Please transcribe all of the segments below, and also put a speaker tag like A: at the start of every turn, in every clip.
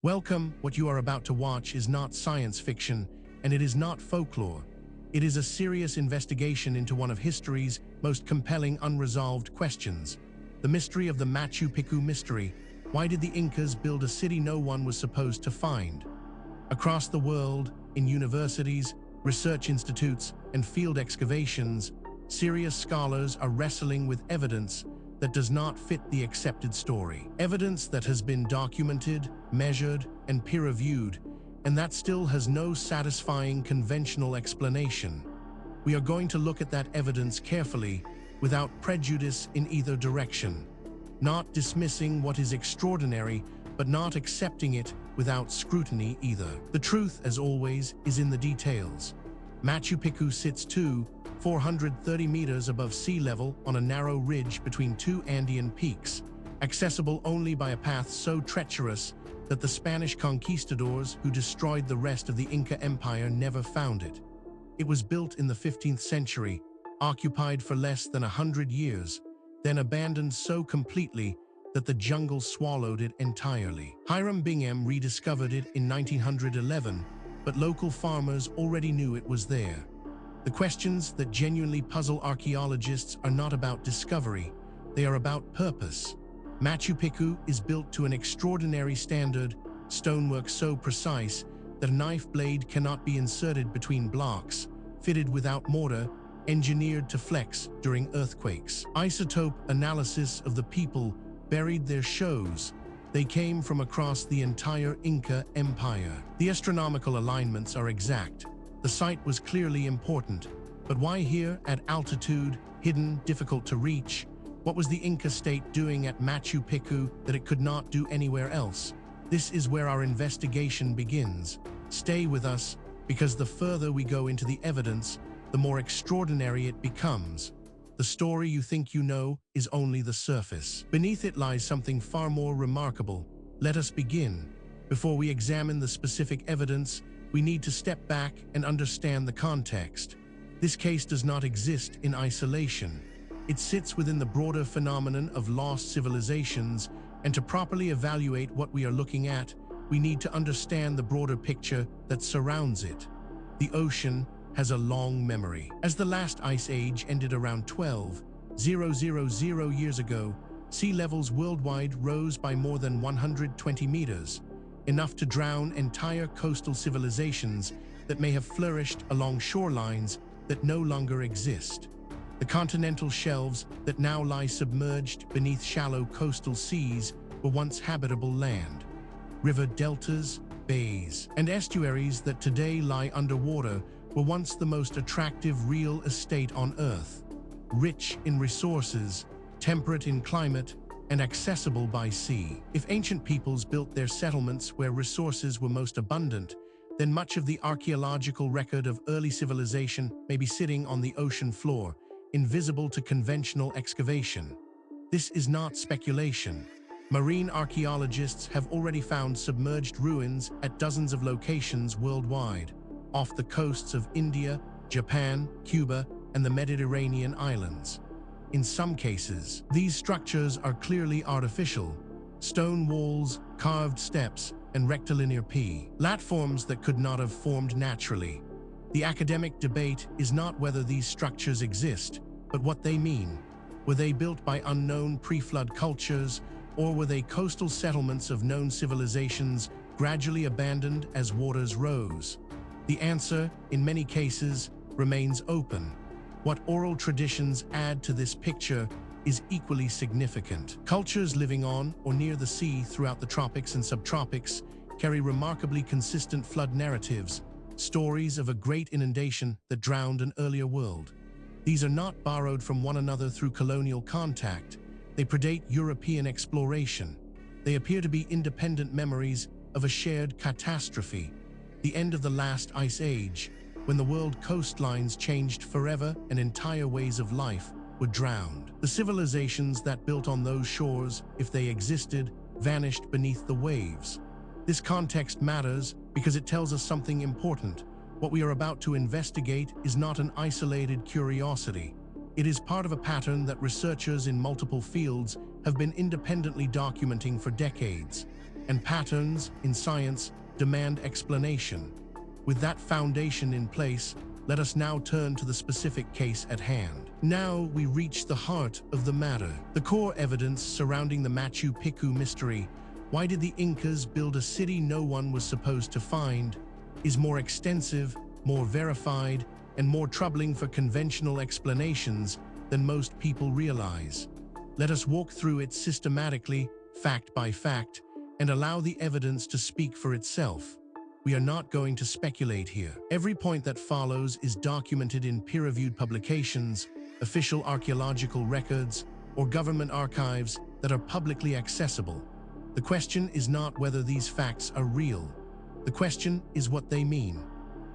A: Welcome. What you are about to watch is not science fiction, and it is not folklore. It is a serious investigation into one of history's most compelling unresolved questions. The mystery of the Machu Picchu mystery. Why did the Incas build a city no one was supposed to find? Across the world, in universities, research institutes, and field excavations, serious scholars are wrestling with evidence that does not fit the accepted story. Evidence that has been documented, measured, and peer-reviewed, and that still has no satisfying conventional explanation. We are going to look at that evidence carefully, without prejudice in either direction. Not dismissing what is extraordinary, but not accepting it without scrutiny either. The truth, as always, is in the details. Machu Picchu sits 430 meters above sea level on a narrow ridge between two Andean peaks, accessible only by a path so treacherous that the Spanish conquistadors who destroyed the rest of the Inca Empire never found it. It was built in the 15th century, occupied for less than 100 years, then abandoned so completely that the jungle swallowed it entirely. Hiram Bingham rediscovered it in 1911, but local farmers already knew it was there. The questions that genuinely puzzle archaeologists are not about discovery, they are about purpose. Machu Picchu is built to an extraordinary standard, stonework so precise that a knife blade cannot be inserted between blocks, fitted without mortar, engineered to flex during earthquakes. Isotope analysis of the people buried their shows. They came from across the entire Inca Empire. The astronomical alignments are exact. The site was clearly important, but why here at altitude, hidden, difficult to reach? What was the Inca state doing at Machu Picchu that it could not do anywhere else? This is where our investigation begins. Stay with us, because the further we go into the evidence, the more extraordinary it becomes. The story you think you know is only the surface. Beneath it lies something far more remarkable. Let us begin. Before we examine the specific evidence, we need to step back and understand the context. This case does not exist in isolation. It sits within the broader phenomenon of lost civilizations, and to properly evaluate what we are looking at, we need to understand the broader picture that surrounds it. The ocean has a long memory. As the last ice age ended around 12,000 years ago, sea levels worldwide rose by more than 120 meters, enough to drown entire coastal civilizations that may have flourished along shorelines that no longer exist. The continental shelves that now lie submerged beneath shallow coastal seas were once habitable land. River deltas, bays, and estuaries that today lie underwater were once the most attractive real estate on Earth. Rich in resources, temperate in climate, and accessible by sea. If ancient peoples built their settlements where resources were most abundant, then much of the archaeological record of early civilization may be sitting on the ocean floor, invisible to conventional excavation. This is not speculation. Marine archaeologists have already found submerged ruins at dozens of locations worldwide, off the coasts of India, Japan, Cuba, and the Mediterranean islands. In some cases, these structures are clearly artificial: stone walls, carved steps, and rectilinear platforms that could not have formed naturally. The academic debate is not whether these structures exist, but what they mean. Were they built by unknown pre-flood cultures, or were they coastal settlements of known civilizations gradually abandoned as waters rose? The answer, in many cases, remains open. What oral traditions add to this picture is equally significant. Cultures living on or near the sea throughout the tropics and subtropics carry remarkably consistent flood narratives, stories of a great inundation that drowned an earlier world. These are not borrowed from one another through colonial contact. They predate European exploration. They appear to be independent memories of a shared catastrophe, the end of the last ice age, when the world coastlines changed forever and entire ways of life were drowned. The civilizations that built on those shores, if they existed, vanished beneath the waves. This context matters because it tells us something important. What we are about to investigate is not an isolated curiosity. It is part of a pattern that researchers in multiple fields have been independently documenting for decades. and patterns in science demand explanation. With that foundation in place, let us now turn to the specific case at hand. Now we reach the heart of the matter. The core evidence surrounding the Machu Picchu mystery, why did the Incas build a city no one was supposed to find, is more extensive, more verified, and more troubling for conventional explanations than most people realize. Let us walk through it systematically, fact by fact, and allow the evidence to speak for itself. We are not going to speculate here. Every point that follows is documented in peer-reviewed publications, official archaeological records, or government archives that are publicly accessible. The question is not whether these facts are real. The question is what they mean.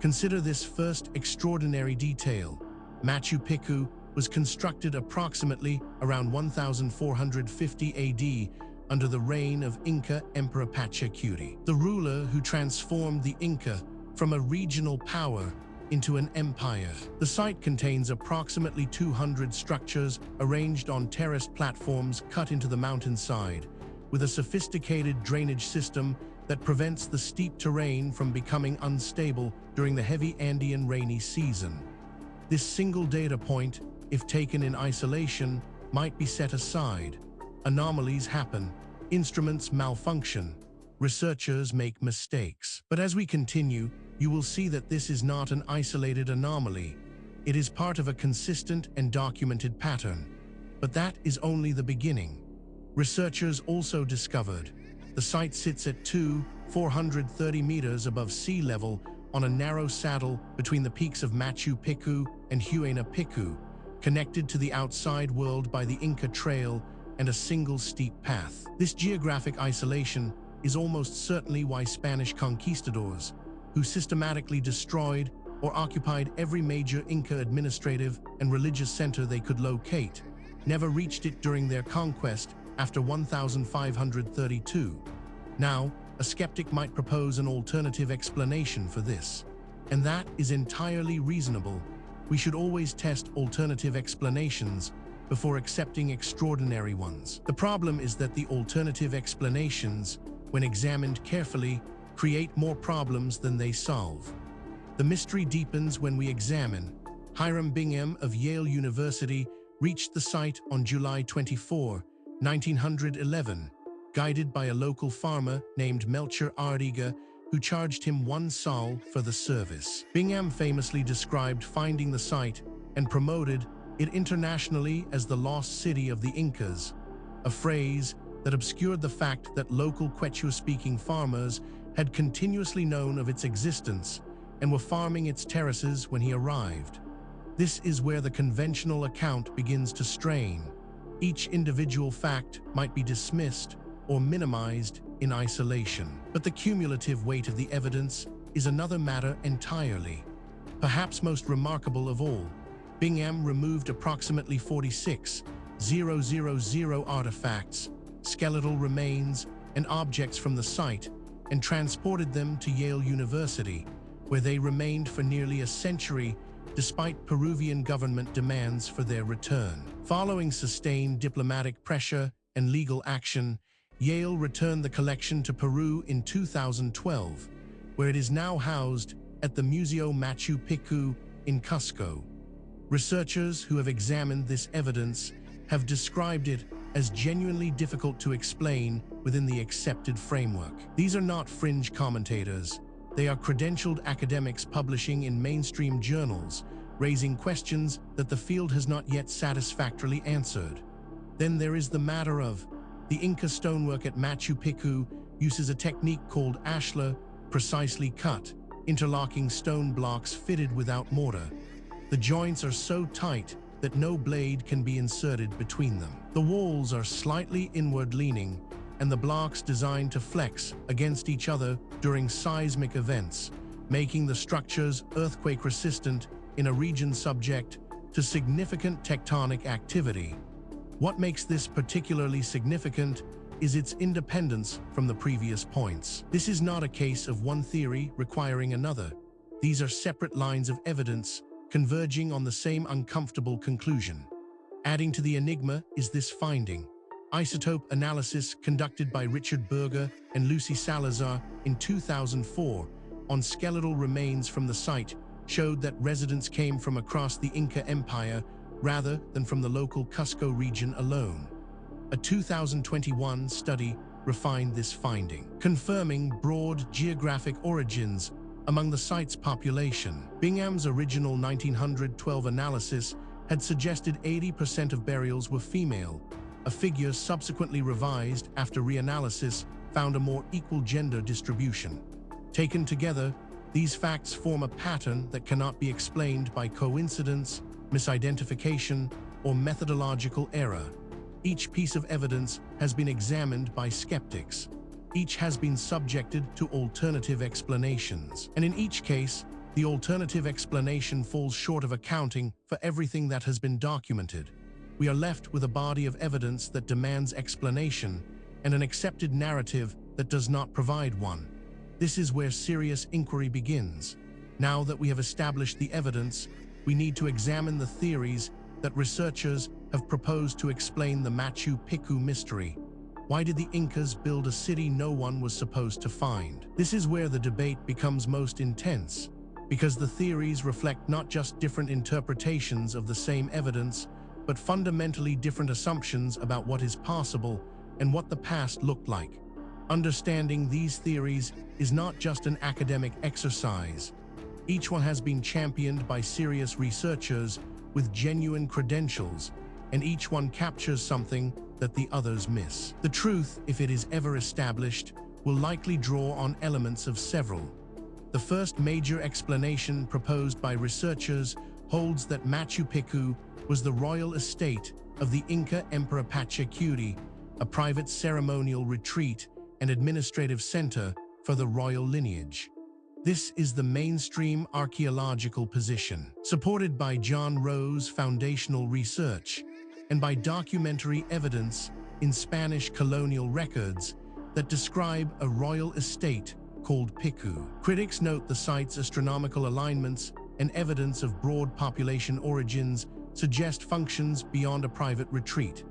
A: Consider this first extraordinary detail. Machu Picchu was constructed approximately around 1450 AD under the reign of Inca Emperor Pachacuti, the ruler who transformed the Inca from a regional power into an empire. The site contains approximately 200 structures arranged on terraced platforms cut into the mountainside, with a sophisticated drainage system that prevents the steep terrain from becoming unstable during the heavy Andean rainy season. This single data point, if taken in isolation, might be set aside. Anomalies happen, instruments malfunction, researchers make mistakes. But as we continue, you will see that this is not an isolated anomaly. It is part of a consistent and documented pattern. But that is only the beginning. Researchers also discovered the site sits at 430 meters above sea level on a narrow saddle between the peaks of Machu Picchu and Huayna Picchu, connected to the outside world by the Inca Trail and a single steep path. This geographic isolation is almost certainly why Spanish conquistadors, who systematically destroyed or occupied every major Inca administrative and religious center they could locate, never reached it during their conquest after 1532. Now, a skeptic might propose an alternative explanation for this, and that is entirely reasonable. We should always test alternative explanations before accepting extraordinary ones. The problem is that the alternative explanations, when examined carefully, create more problems than they solve. The mystery deepens when we examine. Hiram Bingham of Yale University reached the site on July 24, 1911, guided by a local farmer named Melchor Artiga, who charged him 1 sol for the service. Bingham famously described finding the site and promoted it internationally as the lost city of the Incas, a phrase that obscured the fact that local Quechua-speaking farmers had continuously known of its existence and were farming its terraces when he arrived. This is where the conventional account begins to strain. Each individual fact might be dismissed or minimized in isolation. But the cumulative weight of the evidence is another matter entirely. Perhaps most remarkable of all, Bingham removed approximately 46,000 artifacts, skeletal remains, and objects from the site and transported them to Yale University, where they remained for nearly a century despite Peruvian government demands for their return. Following sustained diplomatic pressure and legal action, Yale returned the collection to Peru in 2012, where it is now housed at the Museo Machu Picchu in Cusco. Researchers who have examined this evidence have described it as genuinely difficult to explain within the accepted framework. These are not fringe commentators. They are credentialed academics publishing in mainstream journals, raising questions that the field has not yet satisfactorily answered. Then there is the matter of the Inca stonework at Machu Picchu uses a technique called ashlar, precisely cut, interlocking stone blocks fitted without mortar. The joints are so tight that no blade can be inserted between them. The walls are slightly inward-leaning, and the blocks designed to flex against each other during seismic events, making the structures earthquake-resistant in a region subject to significant tectonic activity. What makes this particularly significant is its independence from the previous points. This is not a case of one theory requiring another. These are separate lines of evidence converging on the same uncomfortable conclusion. Adding to the enigma is this finding. Isotope analysis conducted by Richard Berger and Lucy Salazar in 2004 on skeletal remains from the site showed that residents came from across the Inca Empire rather than from the local Cusco region alone. A 2021 study refined this finding, confirming broad geographic origins among the site's population. Bingham's original 1912 analysis had suggested 80% of burials were female. A figure subsequently revised after reanalysis found a more equal gender distribution. Taken together, these facts form a pattern that cannot be explained by coincidence, misidentification, or methodological error. Each piece of evidence has been examined by skeptics. Each has been subjected to alternative explanations. And in each case, the alternative explanation falls short of accounting for everything that has been documented. We are left with a body of evidence that demands explanation and an accepted narrative that does not provide one. This is where serious inquiry begins. Now that we have established the evidence, we need to examine the theories that researchers have proposed to explain the Machu Picchu mystery. Why did the Incas build a city no one was supposed to find? This is where the debate becomes most intense, because the theories reflect not just different interpretations of the same evidence, but fundamentally different assumptions about what is possible and what the past looked like. Understanding these theories is not just an academic exercise. Each one has been championed by serious researchers with genuine credentials, and each one captures something that the others miss. The truth, if it is ever established, will likely draw on elements of several. The first major explanation proposed by researchers holds that Machu Picchu was the royal estate of the Inca Emperor Pachacuti, a private ceremonial retreat and administrative center for the royal lineage. This is the mainstream archaeological position, supported by John Rowe's foundational research and by documentary evidence in Spanish colonial records that describe a royal estate called Picchu. Critics note the site's astronomical alignments and evidence of broad population origins suggest functions beyond a private retreat.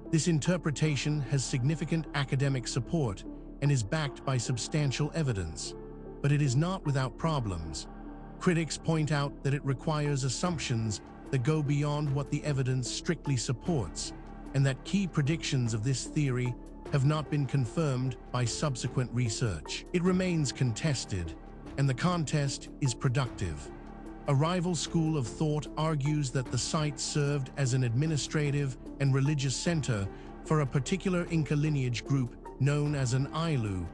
A: This interpretation has significant academic support and is backed by substantial evidence, but it is not without problems. Critics point out that it requires assumptions that go beyond what the evidence strictly supports, and that key predictions of this theory have not been confirmed by subsequent research. It remains contested, and the contest is productive. A rival school of thought argues that the site served as an administrative and religious center for a particular Inca lineage group known as an Ailu,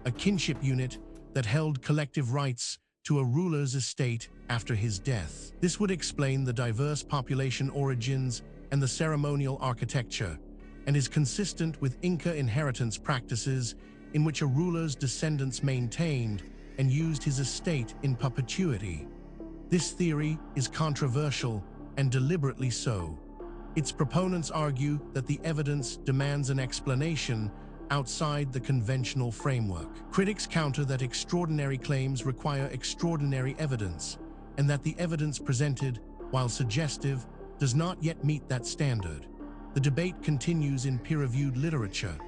A: a kinship unit that held collective rights to a ruler's estate after his death. This would explain the diverse population origins and the ceremonial architecture, and is consistent with Inca inheritance practices in which a ruler's descendants maintained and used his estate in perpetuity. This theory is controversial, and deliberately so. Its proponents argue that the evidence demands an explanation outside the conventional framework. Critics counter that extraordinary claims require extraordinary evidence, and that the evidence presented, while suggestive, does not yet meet that standard. The debate continues in peer-reviewed literature.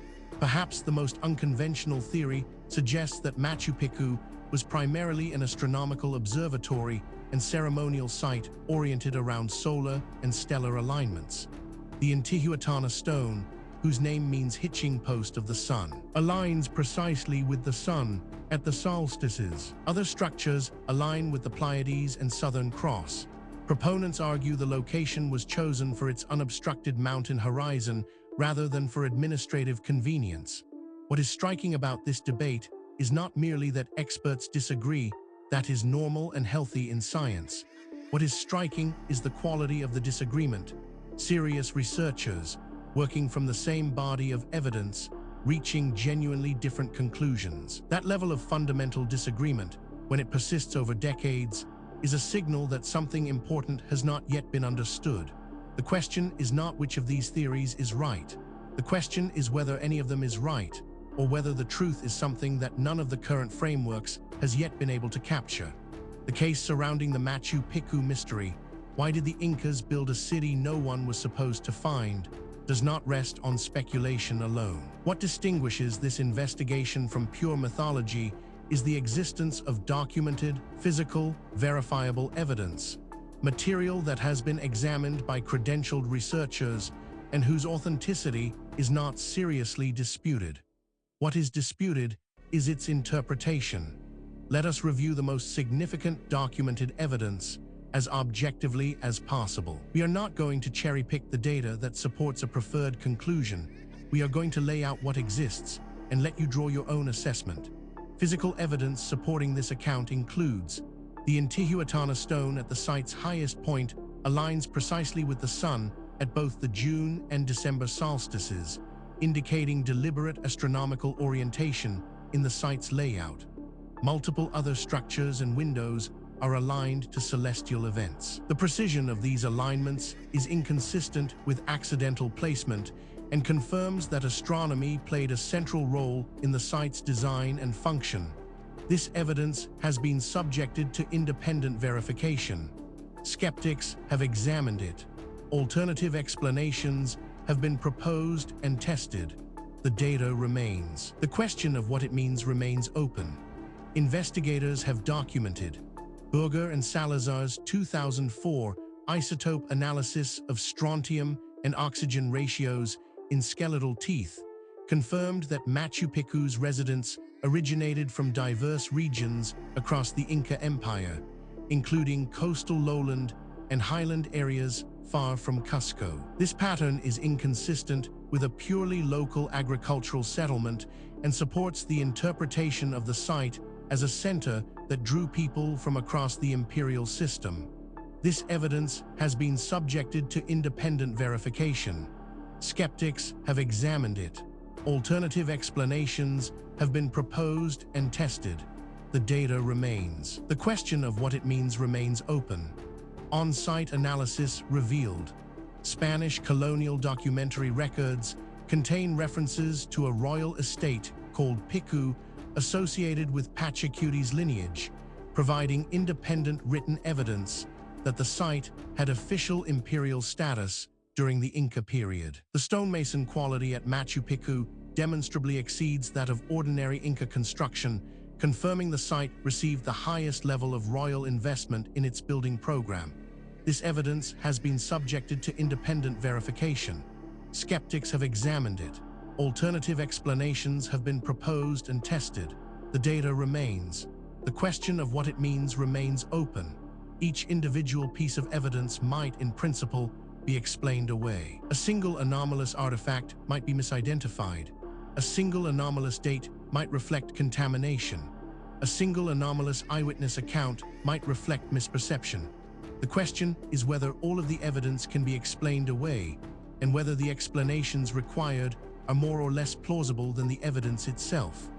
A: Perhaps the most unconventional theory suggests that Machu Picchu was primarily an astronomical observatory and ceremonial site oriented around solar and stellar alignments. The Intihuatana stone, whose name means hitching post of the sun, aligns precisely with the sun at the solstices. Other structures align with the Pleiades and Southern Cross. Proponents argue the location was chosen for its unobstructed mountain horizon rather than for administrative convenience. What is striking about this debate is not merely that experts disagree. That is normal and healthy in science. What is striking is the quality of the disagreement. Serious researchers, working from the same body of evidence, reaching genuinely different conclusions. That level of fundamental disagreement, when it persists over decades, is a signal that something important has not yet been understood. The question is not which of these theories is right. The question is whether any of them is right, or whether the truth is something that none of the current frameworks has yet been able to capture. The case surrounding the Machu Picchu mystery, why did the Incas build a city no one was supposed to find, does not rest on speculation alone. What distinguishes this investigation from pure mythology is the existence of documented, physical, verifiable evidence, material that has been examined by credentialed researchers and whose authenticity is not seriously disputed. What is disputed is its interpretation. Let us review the most significant documented evidence as objectively as possible. We are not going to cherry-pick the data that supports a preferred conclusion. We are going to lay out what exists and let you draw your own assessment. Physical evidence supporting this account includes the Intihuatana stone at the site's highest point aligns precisely with the sun at both the June and December solstices, indicating deliberate astronomical orientation in the site's layout. Multiple other structures and windows are aligned to celestial events. The precision of these alignments is inconsistent with accidental placement and confirms that astronomy played a central role in the site's design and function. This evidence has been subjected to independent verification. Skeptics have examined it. Alternative explanations have been proposed and tested. The data remains. The question of what it means remains open. Investigators have documented Burger and Salazar's 2004 isotope analysis of strontium and oxygen ratios in skeletal teeth confirmed that Machu Picchu's residents originated from diverse regions across the Inca Empire, including coastal lowland and highland areas far from Cusco. This pattern is inconsistent with a purely local agricultural settlement and supports the interpretation of the site as a center that drew people from across the imperial system. This evidence has been subjected to independent verification. Skeptics have examined it. Alternative explanations have been proposed and tested. The data remains. The question of what it means remains open. On-site analysis revealed Spanish colonial documentary records contain references to a royal estate called Picchu associated with Pachacuti's lineage, providing independent written evidence that the site had official imperial status during the Inca period. The stonemason quality at Machu Picchu demonstrably exceeds that of ordinary Inca construction, confirming the site received the highest level of royal investment in its building program. This evidence has been subjected to independent verification. Skeptics have examined it. Alternative explanations have been proposed and tested. The data remains. The question of what it means remains open. Each individual piece of evidence might, in principle, be explained away. A single anomalous artifact might be misidentified. A single anomalous date might reflect contamination. A single anomalous eyewitness account might reflect misperception. The question is whether all of the evidence can be explained away, and whether the explanations required are more or less plausible than the evidence itself.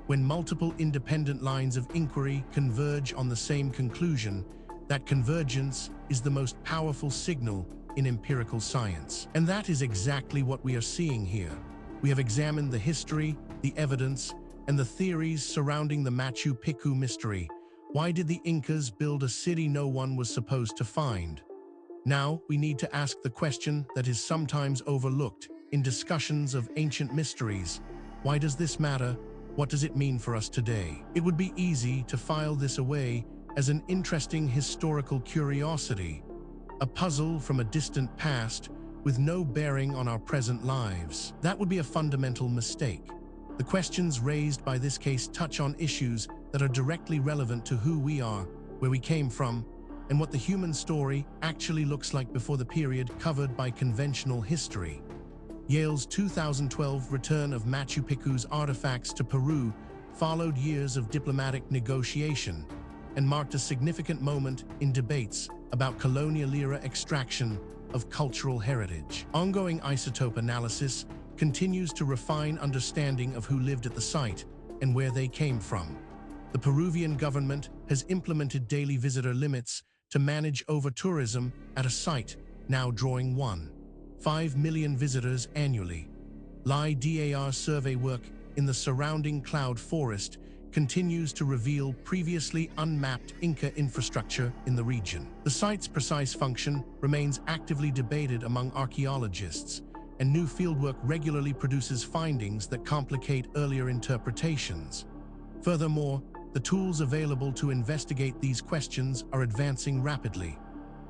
A: When multiple independent lines of inquiry converge on the same conclusion, that convergence is the most powerful signal in empirical science. And that is exactly what we are seeing here. We have examined the history, the evidence, and the theories surrounding the Machu Picchu mystery. Why did the Incas build a city no one was supposed to find? Now, we need to ask the question that is sometimes overlooked in discussions of ancient mysteries. Why does this matter? What does it mean for us today? It would be easy to file this away as an interesting historical curiosity, a puzzle from a distant past with no bearing on our present lives. That would be a fundamental mistake. The questions raised by this case touch on issues that are directly relevant to who we are, where we came from, and what the human story actually looks like before the period covered by conventional history. Yale's 2012 return of Machu Picchu's artifacts to Peru followed years of diplomatic negotiation and marked a significant moment in debates about colonial-era extraction of cultural heritage. Ongoing isotope analysis continues to refine understanding of who lived at the site and where they came from. The Peruvian government has implemented daily visitor limits to manage over-tourism at a site now drawing 1.5 million visitors annually. LIDAR survey work in the surrounding cloud forest continues to reveal previously unmapped Inca infrastructure in the region. The site's precise function remains actively debated among archaeologists, and new fieldwork regularly produces findings that complicate earlier interpretations. Furthermore, the tools available to investigate these questions are advancing rapidly.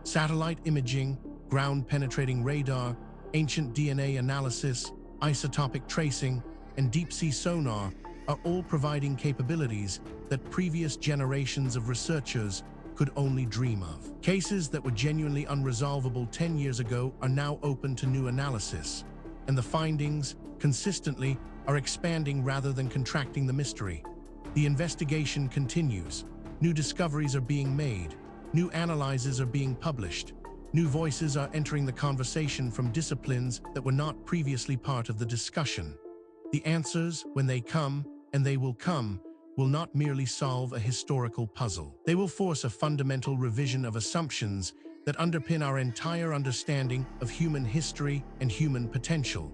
A: Satellite imaging, ground-penetrating radar, ancient DNA analysis, isotopic tracing, and deep-sea sonar are all providing capabilities that previous generations of researchers could only dream of. Cases that were genuinely unresolvable 10 years ago are now open to new analysis, and the findings, consistently, are expanding rather than contracting the mystery. The investigation continues. New discoveries are being made. New analyses are being published. New voices are entering the conversation from disciplines that were not previously part of the discussion. The answers, when they come, and they will come, will not merely solve a historical puzzle. They will force a fundamental revision of assumptions that underpin our entire understanding of human history and human potential.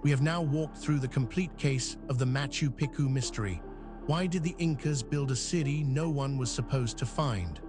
A: We have now walked through the complete case of the Machu Picchu mystery. Why did the Incas build a city no one was supposed to find?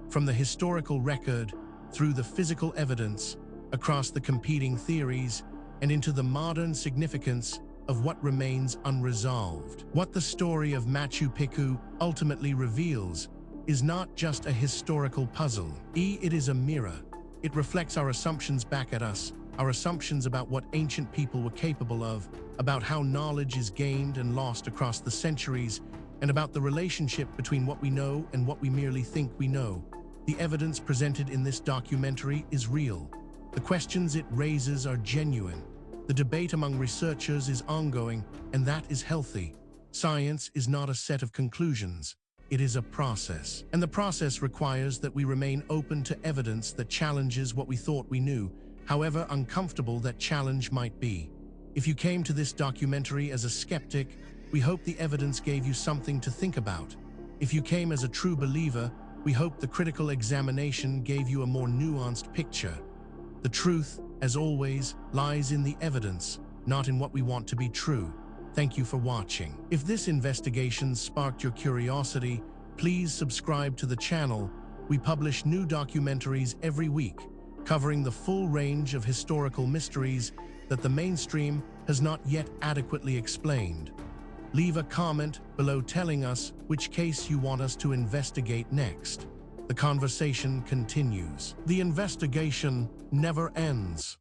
A: From the historical record, through the physical evidence, across the competing theories, and into the modern significance of what remains unresolved. What the story of Machu Picchu ultimately reveals is not just a historical puzzle. It is a mirror. It reflects our assumptions back at us, our assumptions about what ancient people were capable of, about how knowledge is gained and lost across the centuries, and about the relationship between what we know and what we merely think we know. The evidence presented in this documentary is real. The questions it raises are genuine. The debate among researchers is ongoing, and that is healthy. Science is not a set of conclusions. It is a process. And the process requires that we remain open to evidence that challenges what we thought we knew, however uncomfortable that challenge might be. If you came to this documentary as a skeptic, we hope the evidence gave you something to think about. If you came as a true believer, we hope the critical examination gave you a more nuanced picture. The truth, as always, lies in the evidence, not in what we want to be true. Thank you for watching. If this investigation sparked your curiosity, please subscribe to the channel. We publish new documentaries every week, covering the full range of historical mysteries that the mainstream has not yet adequately explained. Leave a comment below telling us which case you want us to investigate next. The conversation continues. The investigation never ends.